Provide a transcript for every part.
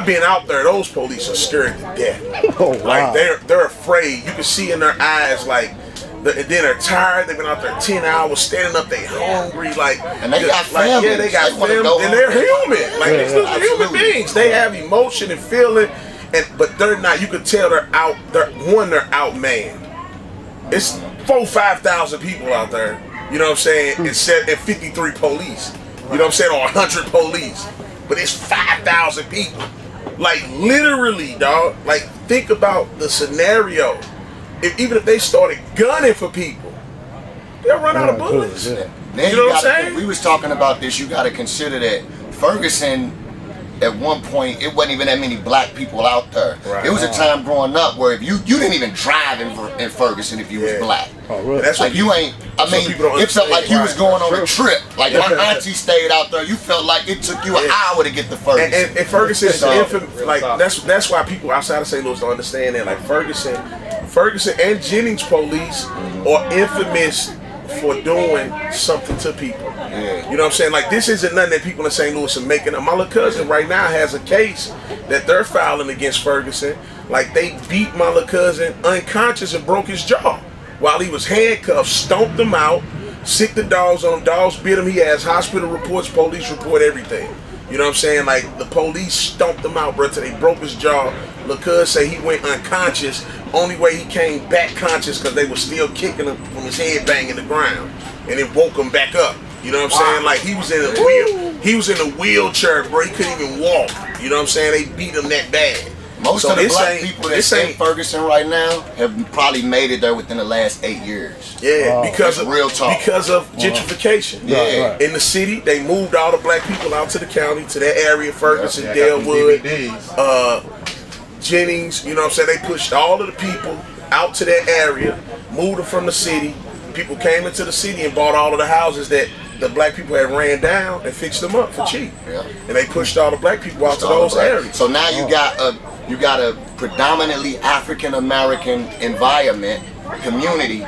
I've been out there. Those police are scared to death. Oh, wow. Like they're afraid. You can see in their eyes, like, and then they're tired. They've been out there 10 hours, standing up. They hungry, like, and they got families. Yeah, they got families, and they're human. Like these are human beings. They have emotion and feeling, but they're not. You can tell they're out. They're outmanned. It's 4,000-5,000 people out there. You know what I'm saying? And 53 police. You know what I'm saying? Or 100 police. But it's 5,000 people. Like, literally, dog. Like, think about the scenario. Even if they started gunning for people, they'll run out of bullets. Yeah. You know what I'm saying? We was talking about this. You got to consider that Ferguson, at one point, it wasn't even that many black people out there. Right. It was a time growing up where if you didn't even drive in Ferguson if you was black. Oh, really? That's like you ain't. I mean, it felt like you was going on a trip. Like my auntie stayed out there. You felt like it took you an hour to get to Ferguson. And Ferguson is infamous. Like that's why people outside of St. Louis don't understand that. Like Ferguson and Jennings police are infamous for doing something to people. Yeah. You know what I'm saying? Like, this isn't nothing that people in St. Louis are making up. My little cousin right now has a case that they're filing against Ferguson. Like, they beat my little cousin unconscious and broke his jaw while he was handcuffed, stomped him out, sicked the dogs on him. Dogs bit him. He has hospital reports, police report, everything. You know what I'm saying? Like, the police stomped him out, bro, till they broke his jaw. Lil' cuz say he went unconscious. Only way he came back conscious because they were still kicking him from his head banging the ground. And it woke him back up. You know what I'm saying? Like, he was in a wheelchair, bro. He couldn't even walk. You know what I'm saying? They beat him that bad. Most of the black people that's in Ferguson right now have probably made it there within the last 8 years. Yeah, because of gentrification. Yeah. In the city, they moved all the black people out to the county, to that area, Ferguson, Dalewood, Jennings, you know what I'm saying? They pushed all of the people out to that area, moved them from the city. People came into the city and bought all of the houses that the black people had ran down and fixed them up for cheap. Yeah. And they pushed all the black people out to those areas. So now you got a predominantly African American environment, community,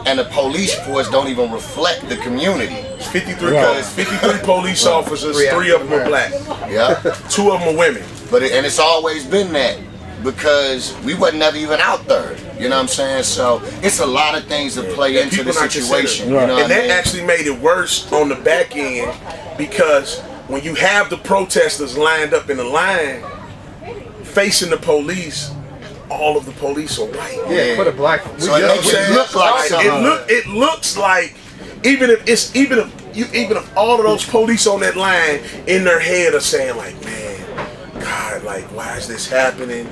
and the police force don't even reflect the community. 53 police officers, 3 of them are black. Yeah. 2 of them are women. And it's always been that, because we wasn't never even out there. You know what I'm saying? So it's a lot of things that play into the situation. You know, and that actually made it worse on the back end, because when you have the protesters lined up in a line facing the police, all of the police are white. Yeah, put a black. So it looks like even if all of those police on that line in their head are saying like, man, God, like, why is this happening?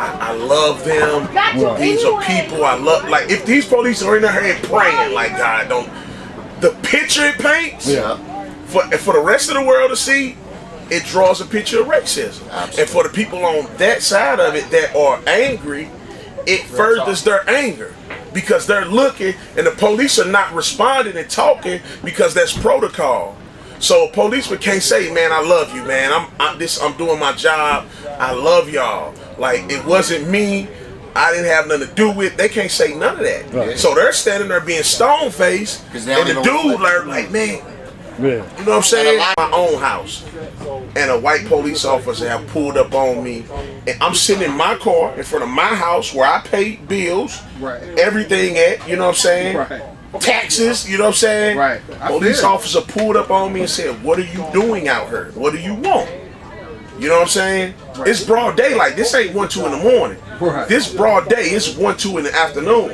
I love them. These are people I love. Like, if these police are in their head praying, like, God, don't. The picture it paints for the rest of the world to see, it draws a picture of racism. Absolutely. And for the people on that side of it that are angry, it furthers their anger, because they're looking and the police are not responding and talking, because that's protocol. So a policeman can't say, man, I love you, man. I'm doing my job. I love y'all. Like, it wasn't me. I didn't have nothing to do with it. They can't say none of that. Right. So they're standing there being stone-faced, and the dude like, man, you know what I'm saying? My own house, and a white police officer have pulled up on me, and I'm sitting in my car in front of my house where I pay bills, everything at, you know what I'm saying? Taxes, you know what I'm saying? Right. Police officer pulled up on me and said, what are you doing out here? What do you want? You know what I'm saying? Right. It's broad daylight. This ain't 1, 2 in the morning. Right. This broad day, it's 1, 2 in the afternoon.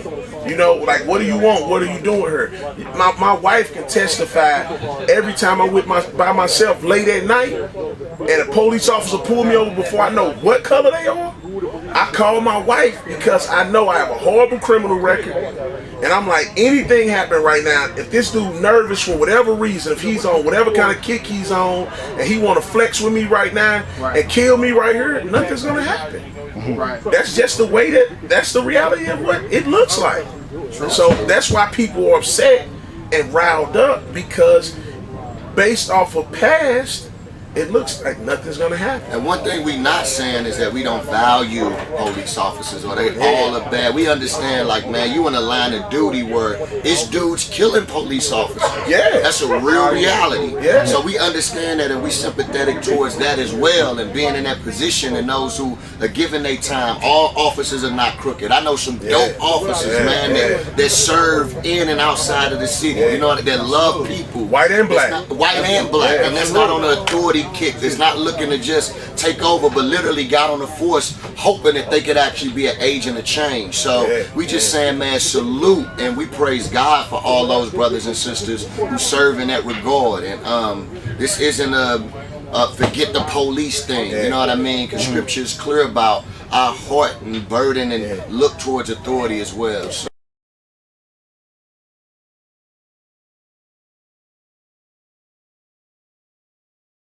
You know, like, what do you want? What are you doing here? My wife can testify. Every time I'm by myself late at night, and a police officer pull me over before I know what color they are, I call my wife, because I know I have a horrible criminal record. And I'm like, anything happen right now, if this dude nervous for whatever reason, if he's on whatever kind of kick he's on, and he want to flex with me right now and kill me right here, nothing's gonna happen. That's just the way that's the reality of what it looks like. So that's why people are upset and riled up, because based off of past, it looks like nothing's gonna happen. And one thing we not saying is that we don't value police officers or they all are bad. We understand, like, man, you in a line of duty where it's dudes killing police officers. Yeah. That's a real reality. Yeah. So we understand that and we sympathetic towards that as well, and being in that position and those who are giving their time. All officers are not crooked. I know some dope officers, man, that serve in and outside of the city. You know, that love people. White and black. White and black. And that's not on the authority kick. It's not looking to just take over, but literally got on the force hoping that they could actually be an agent of change. So we just saying, man, salute, and we praise God for all those brothers and sisters who serve in that regard. And this isn't a forget the police thing, you know what I mean? Because scripture is clear about our heart and burden and look towards authority as well. So.